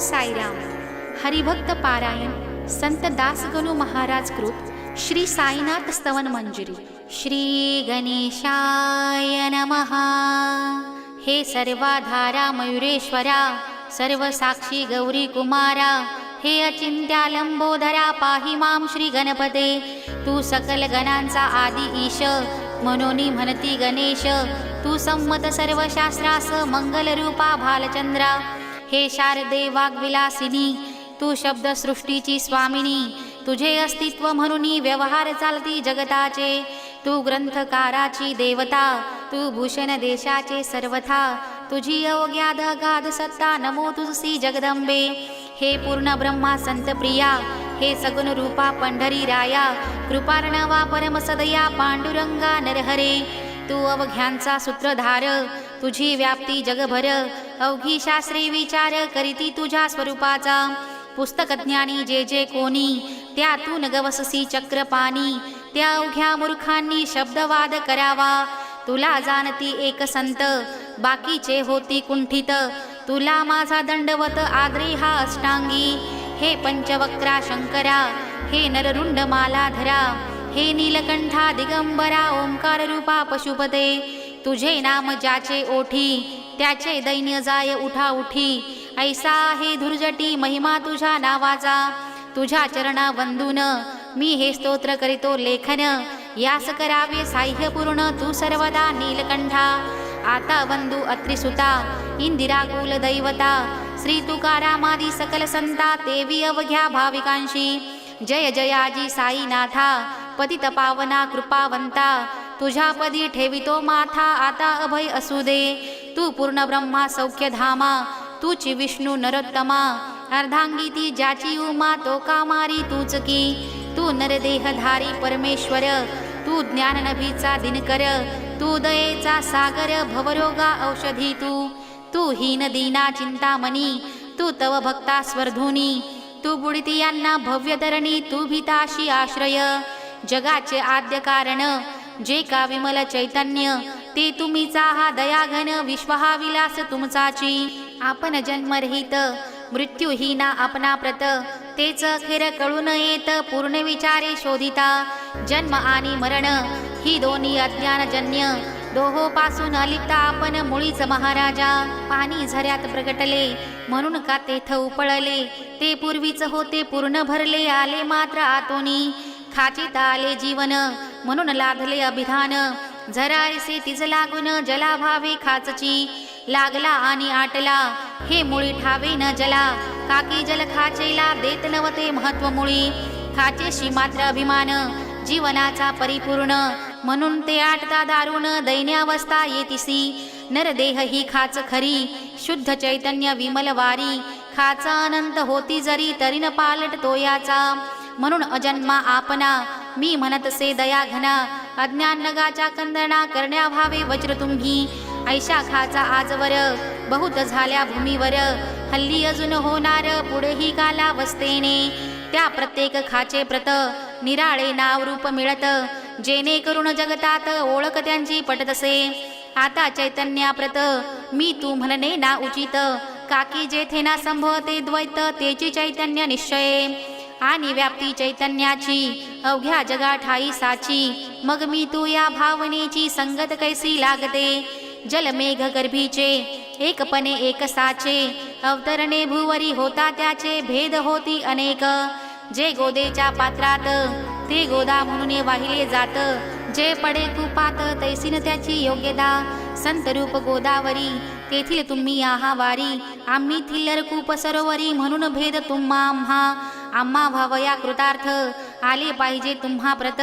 साईराम. हरिभक्त पारायण संत दासगणू महाराज कृत श्री साईनाथ स्तवन मंजिरी. श्री गणेशाय नमः. हे सर्वाधारा मयुरेश्वरा, सर्व साक्षी गौरी कुमारा, हे अचिंत्या लंबोदरा, पाहि मां श्री गणपते. तू सकल गणांचा आदी ईश, मनोनी म्हणती गणेश. तू संमत सर्व शास्त्रास, मंगल रूपा भालचंद्रा. हे शारदे वाग्विलासिनी, तू शब्द सृष्टीची स्वामिनी. तुझे अस्तित्व म्हणून व्यवहार चालती जगताचे. तू ग्रंथकाराची देवता, तू भूषण देशाचे सर्वथा. तुझी अवघ्याद गाध सत्ता, नमो तुझसी जगदंबे. हे पूर्ण ब्रह्मा संत प्रिया, हे सगुण रूपा पंढरी राया. कृपार्णवा परम सदया, पांडुरंगा नरहरे. तू अवघ्यांचा सूत्रधार, तुझी व्याप्ती जगभर. अवघी शास्त्रे विचार करीती तुझ्या स्वरूपाचा. पुस्तक ज्ञानी जे जे कोणी, त्यातून गवससी चक्रपाणी. त्या अवघ्या मूर्खांनी शब्दवाद करावा. तुला जाणती एक संत, बाकीचे होती कुंठित. तुला माझा दंडवत आदरे हा अष्टांगी. हे पंचवक्रा शंकरा, हे नररुंड मालाधरा, हे नीलकंठा दिगंबरा, ओंकार रूपा पशुपते. तुझे नाम ज्याचे ओठी, त्याचे दैन्य जाय उठा उठी. ऐसा हे धुर्जटी महिमा तुझ्या नावाचा. तुझ्या चरणा वंदून मी हे स्तोत्र करीतो लेखन. यास करावे साह्य पूर्ण तू सर्वदा नीलकंठा. आता वंदू अत्रिसुता, इंदिरा कुल दैवता. श्री तुकारामादी सकल संता, देवी अवघ्या भाविकांशी. जय जयाजी साईनाथा, पतित पावना कृपावंता. तुझ्या पदी ठेवितो माथा, आता अभय असू दे. तू पूर्ण ब्रह्मा सौख्य धामा, तूची विष्णू नरोत्तमा. अर्धांगी ती ज्याची उमा, तो कामारी तूच की. तू नरदेहधारी परमेश्वर, तू ज्ञान नभीचा दिनकर. तू दयेचा सागर, भवरोगा औषधी तू. तू हीन दीना चिंतामणी, तू तव भक्ता स्वर्धुनी. तू बुडितियांना भव्यधरणी, तू भीताशी आश्रय. जगाचे आद्य कारण जे का विमल चैतन्य, ते तुम्हीचा हा दयाघन. विश्व हा विलास तुमचाची. आपण जन्मरहित मृत्यूहीना आपणा प्रत. तेच अखेर कळून येत, पूर्ण विचारे शोधिता. जन्म आणि मरण ही दोन्ही अज्ञानजन्य, दोहोपासून अलिप्त आपण मुळीच महाराजा. पाणी झऱ्यात प्रगटले, म्हणून का तेथ उपळले. ते पूर्वीच होते पूर्ण भरले, आले मात्र आतोनी. खाचीत आले जीवन, म्हणून लाधले अभिधान. झरायसे तिज लागून, जलाभावे खाचची. लागला आणि आटला, हे मुळी ठावे न जला. काकी जल खाचेला, देत नवते महत्व मुळी. खाचेशी मात्र अभिमान, जीवनाचा परिपूर्ण. म्हणून ते आटता दारुण, दैन्यावस्था येतिसी. नरदेह ही खाच खरी, शुद्ध चैतन्य विमल वारी. खाचा अनंत होती जरी, तरी न पालट तो याचा. म्हणून अजन्मा आपणा, मी म्हणत से दया घना. अज्ञान नगाच्या कंदना, करण्या भावे वज्र तुम्ही. ऐशा खाचा आजवर, बहुत झाल्या भूमीवर. हल्ली अजून होणार, पुढेही कालावस्थेने. त्या प्रत्येक खाचे प्रत, निराळे नाव रूप मिळत. जेणे करून जगतात ओळख त्यांची पटतसे. आता चैतन्याप्रत मी तू म्हणणे ना उचित. काकी जेथे ना संभवते द्वैत, तेची चैतन्य निश्चय. आणि व्याप्ती चैतन्याची, अवघ्या जगा ठाई साची. मग मी तू या भावनेची, संगत कैसी लागते. जलमेघ गर्भीचे, एकपणे एक साचे. अवतरणे भुवरी, होता त्याचे भेद होती अनेक. जे गोदेच्या पात्रात, ते गोदा म्हणून वाहिले जात. जे पडे कुपात, तैसीन त्याची योग्यता. संत रूप गोदावरी, तेथील तुम्ही आहा वारी. आम्ही थिल्लर कूप सरोवरी, म्हणून भेद तुम्हा आम्हा. आम्हा भावया कृतार्थ, आले पाहिजे तुम्हा प्रत.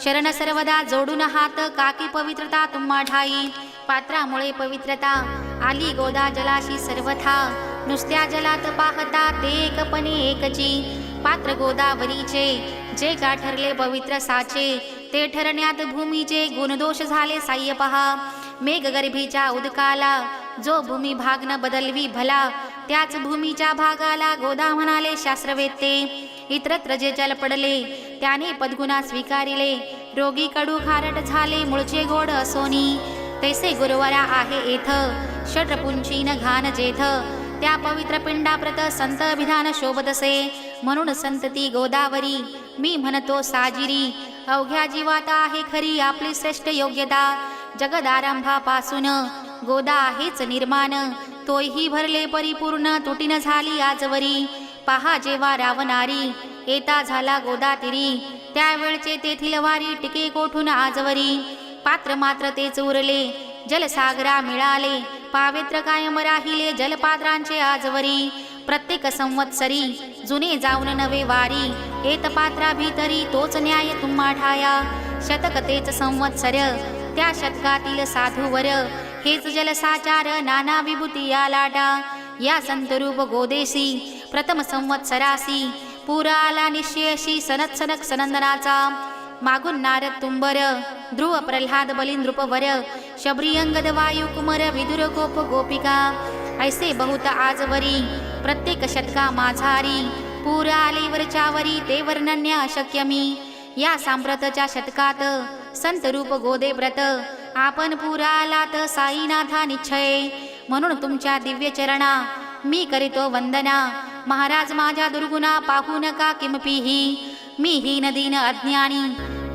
शरण सर्वदा जोडून हात, काकी पवित्रता तुम्हा ठाई. पात्रामुळे पवित्रता आली गोदा जलाशी सर्वथा. नुसत्या जलात पाहता, ते एकपणे एकची. पात्र गोदावरीचे, जे का ठरले पवित्र साचे. ते ठरण्यात भूमीचे, गुणदोष झाले साह्य पहा. मेघगर्भीच्या उदकाला, जो भूमी भाग न बदलवी भला. त्याच भूमीच्या भागाला गोदा म्हणाले शास्त्रवेत्ते. इतरत्र जे जल पडले, त्याने पद्गुणा स्वीकारिले. रोगी कडू खारट झाले, मूळचे गोड असोनी. तैसे गुरुवरा आहे येथ, षड्पुंचीन घान जेथ. त्या पवित्र पिंडाप्रत संत विधान शोभतसे. म्हणून संतती गोदावरी मी म्हणतो साजिरी. अवघ्या जीवात आहे खरी आपली श्रेष्ठ योग्यता. जगदारंभापासून गोदा आहेच निर्माण. तोही भरले परिपूर्ण तुटीन झाली आजवरी. पहा जेव्हा रावणारी येता झाला गोदातीरी. त्यावेळचे तेथील वारी टिके कोठून आजवरी. पात्र मात्र तेच उरले जलसागरा मिळाले. पावित्र कायम राहिले जलपात्रांचे आजवरी. प्रत्येक संवत्सरी जुने जाऊन नवे वारी. येत पात्रा भीतरी तोच न्याय तुम्हा ठाया. शतक तेच संवत्सर त्या शतकातील साधूवर. हेच जलसाचार नाना विभूती या लाटा. या संतरूप गोदेशी प्रथम संवत्सरासी. पुरा आला निश्चयशी सनत सनक सनंदनाचा. मागून नारद तुंबर ध्रुव प्रल्हाद बलिंद्रुपवर. शबरी अंगद वायू कुमर विदुर गोप गोपिका. ऐसे बहुत आजवरी प्रत्येक शतका माझारी. पुरा आले वरच्यावरी ते वर्णन्य अशक्य मी. या सांप्रतच्या शतकात संतरूप गोदे व्रत. आपण पुरा आलात साईनाथा निश्चय. म्हणून तुमच्या दिव्य चरणा मी करीतो वंदना. महाराज माझ्या दुर्गुणा पाहू नका किमपीही. मी हीन दीन अज्ञानी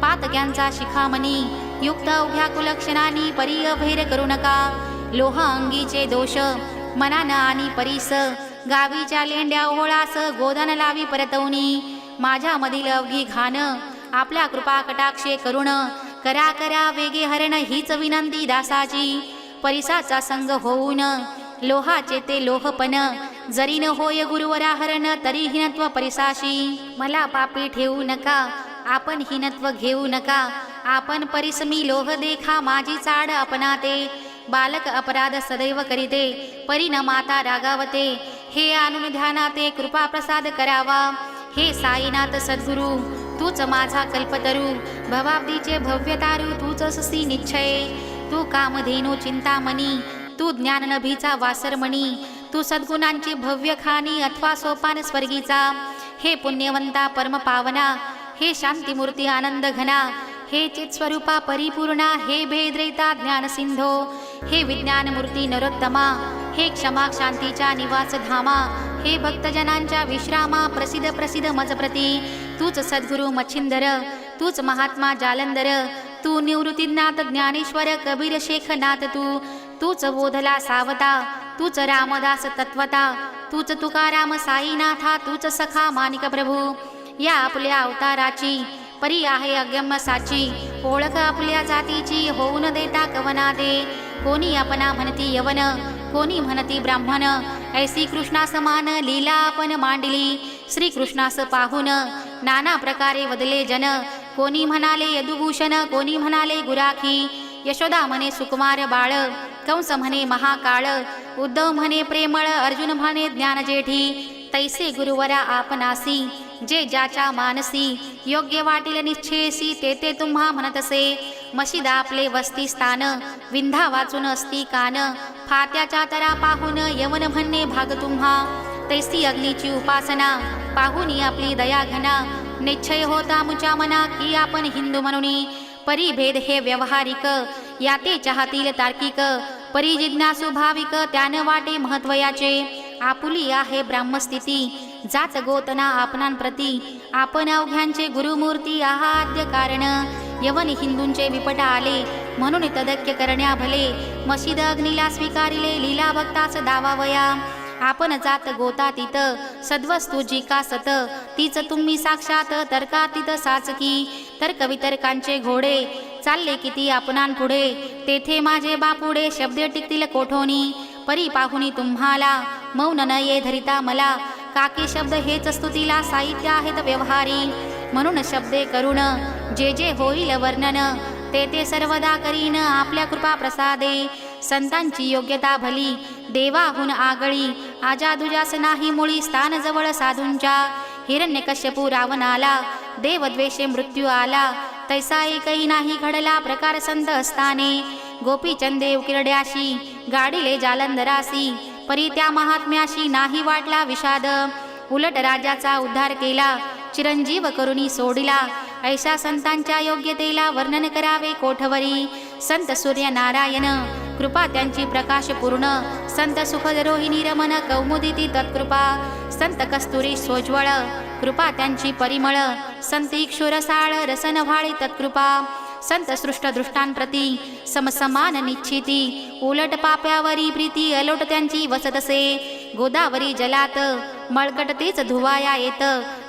पातक्यांचा शिखामणी. युक्त अवघ्या कुलक्षणांनी परिय भैर करू नका. लोह अंगीचे दोष मनान आणि परीस. गावीच्या लेंड्या ओहळास गोधन लावी परतवणी. माझ्या मधील अवघी घाण आपल्या कृपा कटाक्षे करुण. करा करा वेगे हरण हीच विनंती दासाची. परिसाचा संग होऊन लोहाचे ते लोहपण. जरी न होय गुरुवरा हरण तरी हिनत्व परिसाशी. मला पापी ठेवू नका आपण हिनत्व घेऊ नका. आपण परिस मी लोह देखा माझी चाड अपनाते. बालक अपराध सदैव करीते परी न माता रागावते. हे आणून ध्यानाते कृपा प्रसाद करावा. हे साईनाथ सद्गुरु तूच माझा कल्पतरू. भवाब्दीचे भव्य तारू तूच ससी निश्चय. तू कामधेनू चिंतामणी तू ज्ञान नभीचा वासरमणी. तू सद्गुणांची भव्य खाणी अथवा सोपान स्वर्गीचा. हे पुण्यवंता परम पावना हे शांतीमूर्ती आनंद घना. हे चित्स्वरूपा परिपूर्णा हे भेद्रैता ज्ञान सिंधो. हे विज्ञानमूर्ती नरोत्तमा हे क्षमा शांतीच्या निवास धामा. हे भक्तजनांच्या विश्रामा प्रसिद्ध प्रसिद्ध मजप्रती. तूच सद्गुरु मच्छिंदर तूच महात्मा जालंधर. तू निवृत्तीनाथ ज्ञानेश्वर कबीर शेखनाथ. तूच बोधला सावता तूच रामदास तत्वता. तूच तुकाराम साईनाथा तूच सखा मानिक प्रभू. या आपल्या अवताराची परी आहे अगम्य साची. ओळख आपल्या जातीची होऊन देता कवना दे. कोणी आपणा म्हणती यवन कोणी म्हणती ब्राह्मण. ऐसी कृष्णा समान लीला आपण मांडली. श्रीकृष्णास पाहून नाना प्रकारे वदले जन. कोणी म्हणाले यदुभूषण कोणी म्हणाले गुराखी. यशोदा म्हणे सुकुमार बाळ. कंस म्हणे महाकाळ. उद्धव म्हणे प्रेमळ. अर्जुन म्हणे ज्ञानजेठी. तैसे गुरुवरा आपणासी जे ज्याच्या मानसी. योग्य वाटील निश्चयसी ते ते तुम्हा म्हणतसे. मशिदा आपले वस्ती स्थान विंधा वाचून असती कान. फात्याच्या तरा पाहून यवन म्हणणे भाग तुम्हा. तैसी अग्नीची उपासना पाहून आपली दया घना. निश्चय होता मुच्या मना की आपण हिंदू म्हणून. परिभेद हे व्यवहारिक याते चाहतील तार्किक. परी जिज्ञासू भाविक त्यानं वाटे महत्व याचे. आपुली आहे ब्राह्मस्थिती जात गोतना आपणांप्रती. आपण अवघ्यांचे गुरुमूर्ती आहाद्य कारण. यवन हिंदूंचे विपट आले म्हणून तदक्य करण्या भले. मशिद अग्नीला स्वीकारिले लीला भक्तास दावावया. आपण जात गोतातीत सद्वस्तू जी का सत. तीच तुम्ही साक्षात तर्कातीत साचकी. तर्कवितर्कांचे घोडे चालले किती आपणांपुढे. तेथे माझे बापुडे शब्द टिकतील कोठोनी. परी पाहुनी तुम्हाला मौन न ये धरिता मला. काकी शब्द हेच स्तुतीला साहित्य आहेत व्यवहारी. म्हणून शब्दे करुण जे जे होईल वर्णन ते ते सर्वदा करीन आपल्या कृपा प्रसादे. संतांची योग्यता भली देवाहून आगळी. आजादुजास नाही मुळी स्थान जवळ साधूंच्या. हिरण्यकश्यपू रावणाला देवद्वेषे मृत्यू आला. तैसा एकही नाही घडला प्रकार संत असताने. गोपीचंदे उकिरड्याशी गाडीले जालंधरासी. परी त्या महात्म्याशी नाही वाटला विषाद. उलट राजाचा उद्धार केला चिरंजीव करुणी सोडिला. ऐशा संतांच्या योग्यतेला वर्णन करावे कोठवरी. संत सूर्य नारायण कृपा त्यांची प्रकाश पूर्ण. संत सुखदरोहिणी रमण कौमुदिती तत्कृपा संत कस्तुरी सोज्वळ कृपा त्यांची परिमळ संत इक्षुरसाळ रसन व्हाळी तत्कृपा संत सृष्ट दृष्टांप्रती समसमान निश्चिती उलट पाप्यावरी प्रीती अलोट त्यांची वसतसे गोदावरी जलात मळकट तेच धुवाया येत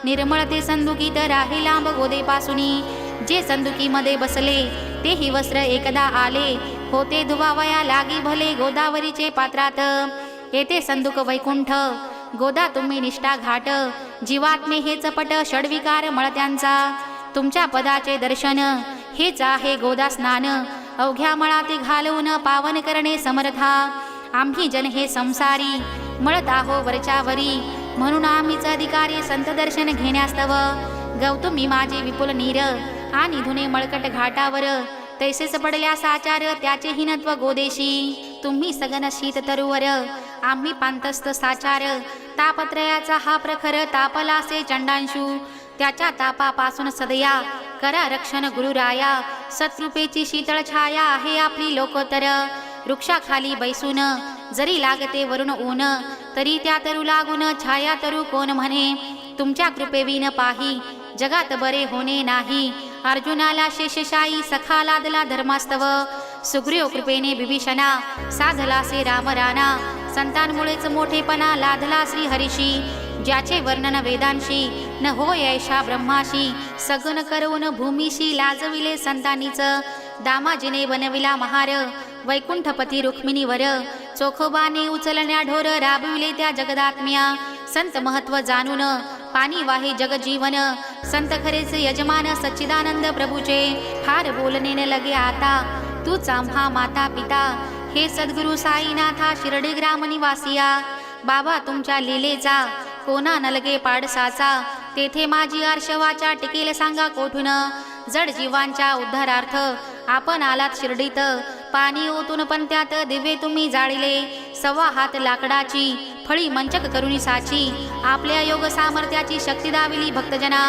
निर्मळ ते संदुकीत राहे लांब गोदेपासुनी जे संदुकीमध्ये बसले तेही वस्त्र एकदा आले होते धुवावया लागी भले गोदावरीचे पात्रात येते संदुक वैकुंठ गोदा तुम्ही निष्ठा घाट जीवात्मे हे चपट षडविकार मळत्यांचा तुमच्या पदाचे दर्शन हेच आहे गोदा स्नान अवघ्या मळाते घालवून पावन करणे समर्था आम्ही जन हे संसारी मळत आहो वरच्यावरी म्हणून आम्हीच अधिकारी संत दर्शन घेण्यास्तव गौतमी माझे विपुल नीर आणि धुने मळकट घाटावर तैसेच पडल्या साचार त्याचे हिनत्व गोदेशी तुम्ही सगन शीत तरुवर आम्ही पांतस्त साचार तापत्रयाचा हा प्रखर तापलासे चंडांशू त्याच्या तापापासून सदया करा रक्षण गुरुराया सत्कृपेची शीतळ छाया आहे आपली लोकोत्तर वृक्षाखाली बैसून जरी लागते वरुण ऊन तरी त्या तरू लागून छाया तरू कोण म्हणे तुमच्या कृपेविन पाही जगात बरे होणे नाही अर्जुनाला शेषशायी सखा लादला धर्मास्तव सुग्रीव कृपेने बिभीषणा साधलासे रामराणा संतांमुळेच मोठेपणा लादला श्री हरीशी ज्याचे वर्णन वेदांशी न होय ऐशा ब्रह्माशी सगन करून भूमीशी लाजविले संतांनीच दामाजीने बनविला महार वैकुंठपती रुक्मिणीवर चोखोबाने उचलण्या ढोर राबविले त्या जगदात्म्या संत महत्व जाणून पाणी वाहे जगजीवन संत खरेच यजमान सच्चिदानंद प्रभूचे फार बोलणे न लगे आता तूच आम्हा माता पिता हे सद्गुरु साईनाथा शिर्डी ग्राम निवासिया बाबा तुमच्या लीलेचा कोणा नलगे पाडसाचा तेथे माझी आर्शवाचा टिकेल सांगा कोठून जड जीवांच्या उद्धारार्थ आपण आलात शिर्डीत पाणी ओतून पण त्यात दिवे तुम्ही जाळिले सव्वा हात लाकडाची फळी मंचक करुणी साची आपल्या योग सामर्थ्याची शक्ती दाविली भक्तजना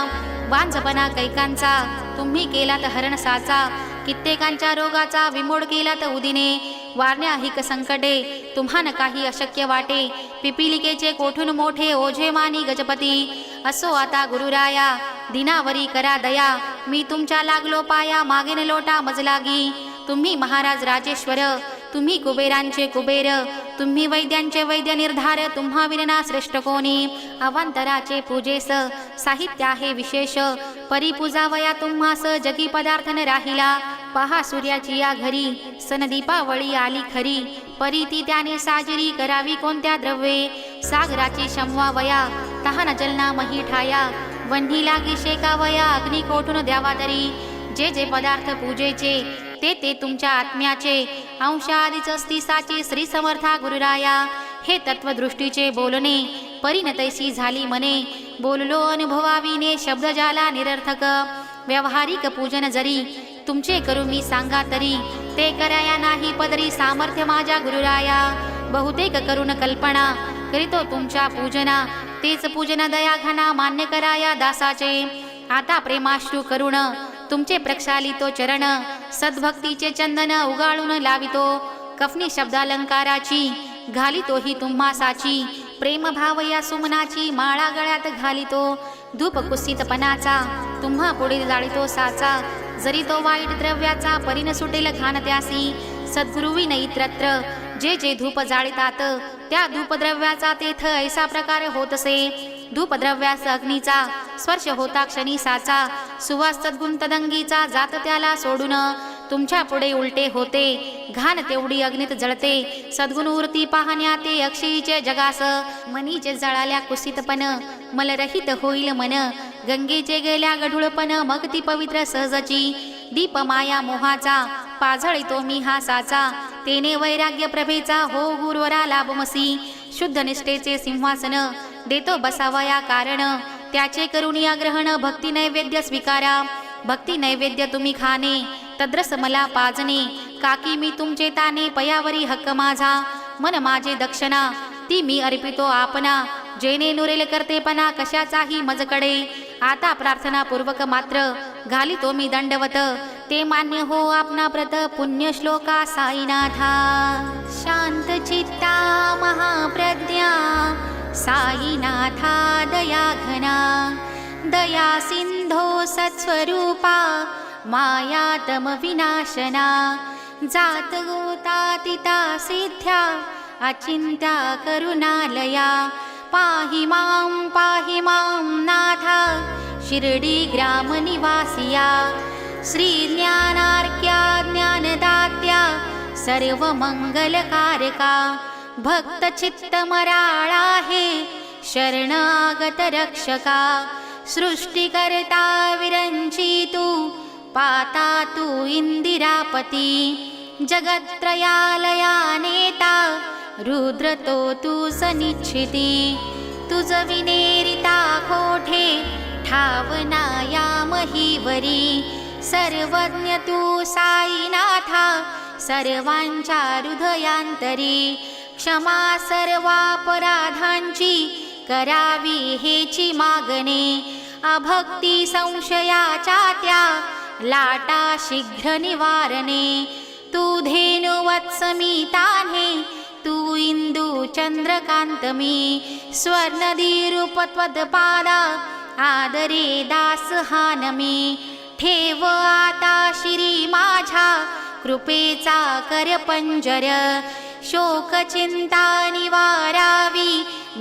वांझपणा कैकांचा तुम्ही केलात हरण साचा कित्येकांच्या रोगाचा विमोड केलात उदिने वारण्याहिक संकटे तुम्हान काही अशक्य वाटे पिपिलिकेचे कोठून मोठे ओझे मानी गजपती असो आता गुरुराया दिनावरी करा दया मी तुमच्या लागलो पाया मागेन लोटा मजलागी तुम्ही महाराज राजेश्वर तुम्ही कुबेरांचे कुबेर तुम्ही वैद्यांचे वैद्य निर्धार तुम्हा विना श्रेष्ठ कोणी अवांतराचे पूजेस साहित्य आहे विशेष परिपूजावया तुम्हास जगी पदार्थ न राहिला पहा सूर्याची या घरी सन दीपावळी आली खरी परीती त्याने साजरी करावी कोणत्या द्रव्ये सागराची शमवावया तहान जलना मही ठाया वन्ही लागी शेकावया अग्नी कोठून द्यावा तरी जे जे पदार्थ पूजेचे ते तुमच्या आत्म्याचे अंशादिच असती साचे श्री समर्था गुरुराया हे तत्वदृष्टीचे बोलणे परिणतैसी झाली मने बोललो अनुभवाविने शब्द जाला निरर्थक व्यावहारिक पूजन जरी तुमचे करू मी सांगा तरी ते कराया नाही पदरी सामर्थ्य माझ्या गुरुराया बहुतेक करून कल्पना करीतो तुमच्या पूजना तेच पूजन दया घना मान्य कराया दासाचे आता प्रेमाश्रू करुण तुमचे प्रक्षालितो चरण सद्भक्तीचे चंदन उगाळून लावितो कफनी शब्दालंकाराची घालितो ही तुम्हासाची प्रेम भाव या सुमनाची माळा गळ्यात घालितो धूप कुसितपणाचा तुम्हा पुढे जाळितो साचा जरी तो वाईट द्रव्याचा परिण सुटेल घाण त्यासी सद्गुरुविन इत्रत्र जे जे धूप जाळितात त्या धूपद्रव्याचा तेथ ऐसा प्रकार होतसे धूपद्रव्यास अग्नीचा स्पर्श होता क्षणी साचा सुवास सद्गुण तदंगीचा जात त्याला सोडून तुमच्या पुढे उलटे होते घाण तेवढी अग्नीत जळते सद्गुण उरती पाहण्या ते अक्षयीचे जगास मनीचे जळाल्या कुसितपण मलरहित होईल मन गंगेचे गेल्या गढुळपण मग ती पवित्र सहजची दीप माया मोहाचा पाझळितो मी हा साचा तेने वैराग्य प्रभेचा हो गुरुवरा लाभमसी शुद्ध निष्ठेचे सिंहासन देतो बसावया कारण त्याचे करुणिया ग्रहण भक्ती नैवेद्य स्वीकारा भक्ती नैवेद्य तुम्ही खाणे तद्रस मला पाजणे काकी मी तुमचे ताने पयावरी हक्क माझा मन माझे दक्षिणा ती मी अर्पितो आपणा जेने नुरेल करतेपणा कशाचाही मजकडे आता प्रार्थना पूर्वक मात्र घालितो मी दंडवत ते मान्य हो आपणा व्रत पुण्य श्लोका साईनाथा। शांत चित्ता महाप्रज्ञा साईनाथा दया घना, दया सिंधो सत्स्वरूपा मायातम विनाशना। जात गोतातिता सिद्ध्या अचिंत्या करुणालया, पाहि मां नाथा शिर्डी ग्राम निवासिया। श्री ज्ञानार्क्या ज्ञानदात्या सर्व मंगलकारका, भक्त चित्त मराळा हे शरणागत रक्षका। सृष्टिकर्ता विरंचितु पाता तू इंदिरापती, जगत्त्रयालया नेता रुद्र तो तू सनिच्छिती। तुझ विनेरिता कोठे ठावना या महीवरी, सर्वज्ञ तू साईनाथा सर्वांच्या हृदयांतरी। क्षमा सर्वापराधांची करावी हेची मागणे, अभक्ती संशयाच्या त्या लाटा शीघ्र निवारणे। तू धेनुवत्समिताने तू इंदू चंद्रकांत मी, स्वर्णदीरूप त्वत्पादा आदरे दास हानमी। ठेव आता शिरी माझ्या कृपेचा कर पंजर, शोक चिंता निवारावी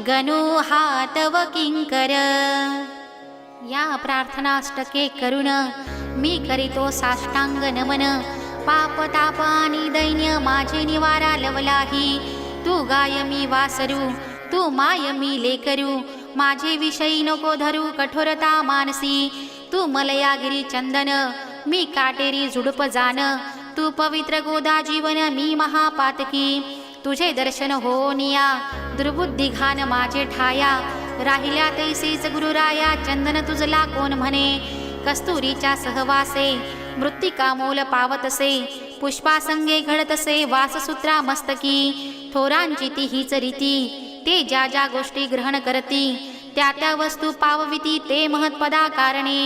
गणू हातव किंकर। या प्रार्थनाष्टके करून मी करीतो साष्टांग नमन, पाप ताप आणि दैन्य माझे निवारा लवलाही। तू गाय मी वासरू तू माय मी लेकरू, माझे विषयी नको धरू कठोरता मानसी। तू मलयागिरी चंदन मी काटेरी झुडप जान, तू पवित्र गोदा जीवन मी महापातकी। तुझे दर्शन हो निया दुर्बुद्धी घान माझे ठाया, राहिल्या तैसेच गुरुराया चंदन तुझला कोण म्हणे। कस्तुरीच्या सहवासे मृत्तिका मोल पावतसे, पुष्पासंगे घडतसे वाससूत्रा मस्तकी। थोरांची ती हीच रीती ते ज्या ज्या गोष्टी ग्रहण करती, त्या त्या वस्तू पावविती ते महत्पदा कारणे।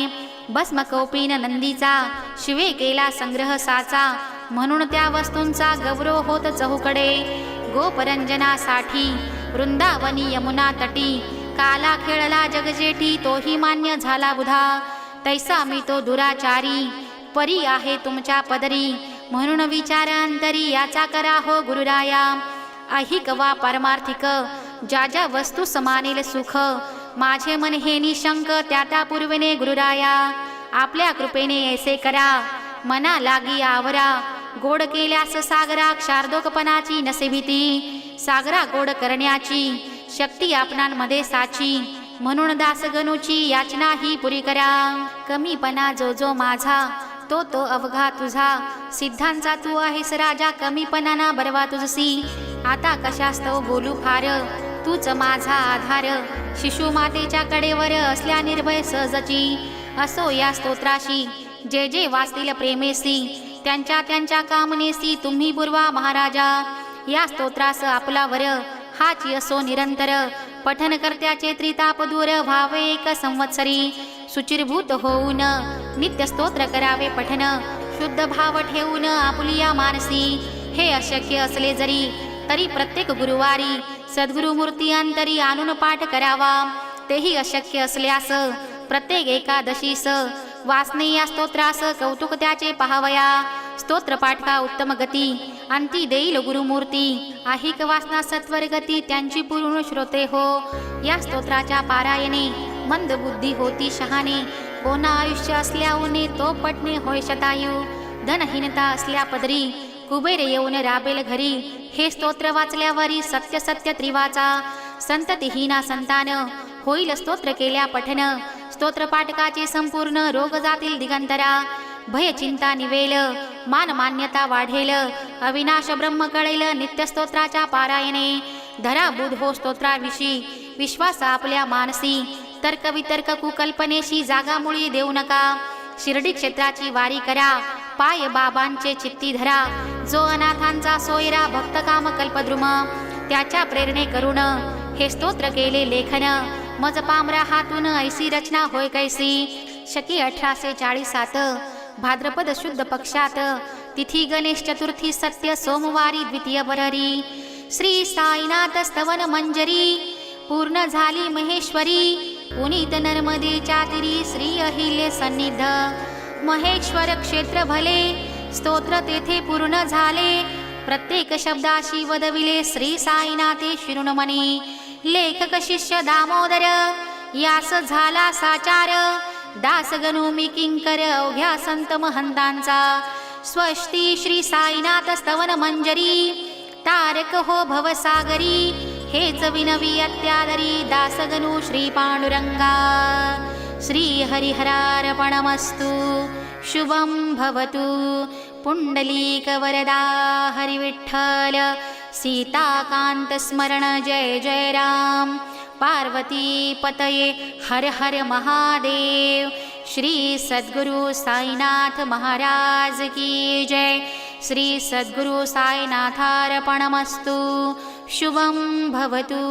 भस्म कौपीन नंदीचा शिवे केला संग्रह साचा, म्हणून त्या वस्तूंचा गौरव होत चहूकडे। गोपरंजनासाठी वृंदावनी यमुना तटी, काला खेळला जगजेठी तोही मान्य झाला बुधा। तैसा मी तो दुराचारी परी आहे तुमच्या पदरी, म्हणून विचारांतरी याचा करा हो गुरुराया। ऐहिक वा पारमार्थिक ज्या ज्या वस्तू समानेल सुख, माझे मन हे निशंक त्या त्या पूर्वेने गुरुराया। आपल्या कृपेने ऐसे करा मना लागी आवरा, गोड केल्यास सागरा क्षार्दोकपणाची नसे भीती। सागरा गोड करण्याची शक्ती आपणांमध्ये साची, म्हणून दासगणूची याचना ही पुरी करा। कमीपणा जो जो माझा तो तो अवघा तुझा, सिद्धांचा तू आहेस राजा कमीपणाना बरवा तुझसी। आता कशास्तव बोलू फार तूच माझा आधार, शिशुमातेच्या कडेवर असल्या निर्भय सहजची। असो या स्तोत्राशी जे जे वाचतील प्रेमेसी, त्यांच्या त्यांच्या कामनेसी तुम्ही बुरवा महाराजा। या स्तोत्रास आपला वर हाची असो निरंतर, पठन करत्याचे त्रिताप दूर व्हावे एक संवत्सरी। सुचिरभूत होऊन नित्य स्तोत्र करावे पठन, शुद्ध भाव ठेवून आपुलिया मानसी। हे अशक्य असले जरी तरी प्रत्येक गुरुवारी सद्गुरु मूर्ती अंतरी आणून पाठ करावा। तेही अशक्य असल्यास प्रत्येक एकादशीस वाचने या स्तोत्रास कौतुक त्याचे पाहावया। स्तोत्र पाठका उत्तम गती अंती देईल गुरुमूर्ती, आहिक वासना सत्वर गती त्यांची पूर्ण श्रोते हो। या स्तोत्राच्या पारायणे मंद बुद्धी होती शहाणे, कोणा आयुष्य असल्याने तो पटणे होय शतायू। धनहीनता असल्या पदरी कुबेर येऊन राबेल घरी, हे स्तोत्र वाचल्यावरी सत्य सत्य त्रिवाचा। संततिहीना संतान होईल स्तोत्र केल्या पठन, स्तोत्र पाठकाचे संपूर्ण रोग जातील दिगंतरा। भय चिंता निवेल मान मान्यता वाढेल, अविनाश ब्रह्म कळेल नित्य स्तोत्राच्या पारायणे। धरा बुध हो स्तोत्राविषयी विश्वास आपल्या मानसी, तर्क वितर्क कुकल्पनेशी जागा मुळी देऊ नका। शिर्डी क्षेत्राची वारी करा पाय बाबांचे चित्ती धरा, जो अनाथांचा सोयरा भक्त काम कल्पद्रुम। त्याच्या प्रेरणे करून हे स्तोत्र केले लेखन, मज पामरा हातून ऐसी रचना होय कैसी। शकी 1847 भाद्रपद शुद्ध पक्षात तिथी गणेश चतुर्थी सत्य सोमवारी द्वितीय बररी श्री साईनाथ स्तवन मंजरी पूर्ण झाली महेश्वरी पुनीत नर्मदेच्या तीरी श्री अहिल्ये सन्निध महेश्वर क्षेत्र भले स्तोत्र तेथे पूर्ण झाले प्रत्येक शब्दाशी वदविले श्री साईनाथे शिरुणमणी लेखक शिष्य दामोदर यास झाला साचार दासगणू मी किंकर अवघ्या संत महंतांचा स्वस्ती श्री साईनाथ स्तवन मंजरी तारक हो भवसागरी हेच विनवी अत्यादरी दासगणू श्री पांडुरंगा श्री हरिहरार्पणमस्तु शुभं भवतु पुंडलीक वरदा हरिविठ्ठल सीताकांत स्मरण जय जय राम पार्वती पतये हर हर महादेव श्री सद्गुरु साईनाथ महाराज की जय श्री सद्गुरु साईनाथार्पणमस्तु शुभं भवतु।